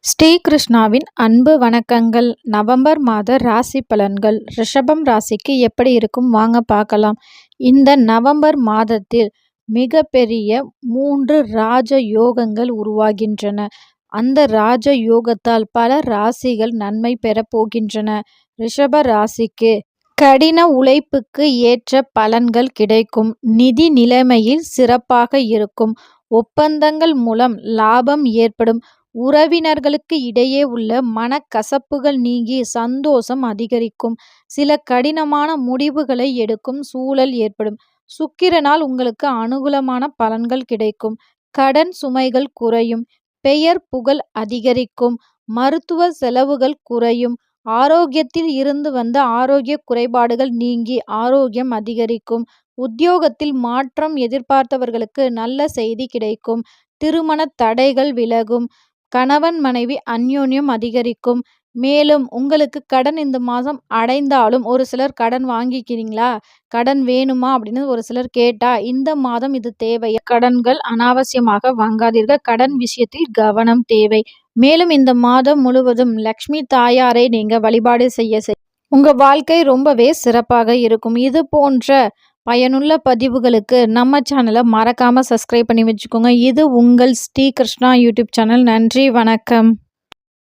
ஸ்ரீ கிருஷ்ணாவின் அன்பு வணக்கங்கள். நவம்பர் மாத ராசி பலன்கள் ரிஷபம் ராசிக்கு எப்படி இருக்கும் வாங்க பார்க்கலாம். இந்த நவம்பர் மாதத்தில் மிகப்பெரிய 3 ராஜ யோகங்கள் உருவாகின்றன. அந்த ராஜ யோகத்தால் பல ராசிகள் நன்மை பெறப் போகின்றன. ரிஷப ராசிக்கு கடின உழைப்புக்கு ஏற்ற பலன்கள் கிடைக்கும். நிதி நிலைமையில் சிறப்பாக இருக்கும். ஒப்பந்தங்கள் மூலம் லாபம் ஏற்படும். உறவினர்களுக்கு இடையே உள்ள மனக்கசப்புகள் நீங்கி சந்தோஷம் அதிகரிக்கும். சில கடினமான முடிவுகளை எடுக்கும் சூழல் ஏற்படும். சுக்கிரனால் உங்களுக்கு அனுகூலமான பலன்கள் கிடைக்கும். கடன் சுமைகள் குறையும். பெயர் புகழ் அதிகரிக்கும். மருத்துவ செலவுகள் குறையும். ஆரோக்கியத்தில் இருந்து வந்த ஆரோக்கிய குறைபாடுகள் நீங்கி ஆரோக்கியம் அதிகரிக்கும். உத்தியோகத்தில் மாற்றம் எதிர்பார்த்தவர்களுக்கு நல்ல செய்தி கிடைக்கும். திருமண தடைகள் விலகும். கணவன் மனைவி அந்யோன்யம் அதிகரிக்கும். மேலும் உங்களுக்கு கடன் இந்த மாதம் அடைந்தாலும் ஒரு சிலர் கடன் வாங்கிக்கிறீங்களா, கடன் வேணுமா அப்படின்னு ஒரு சிலர் கேட்டா இந்த மாதம் இது தேவையா? கடன்கள் அனாவசியமாக வாங்காதீர்கள். கடன் விஷயத்தில் கவனம் தேவை. மேலும் இந்த மாதம் முழுவதும் லக்ஷ்மி தாயாரை நீங்க வழிபாடு செய்ய உங்க வாழ்க்கை ரொம்பவே சிறப்பாக இருக்கும். இது போன்ற பயனுள்ள பதிவுகளுக்கு நம்ம சேனலை மறக்காம சப்ஸ்கிரைப் பண்ணி வச்சுக்கோங்க. இது உங்கள் ஸ்ரீ கிருஷ்ணா யூடியூப் சேனல். நன்றி, வணக்கம்.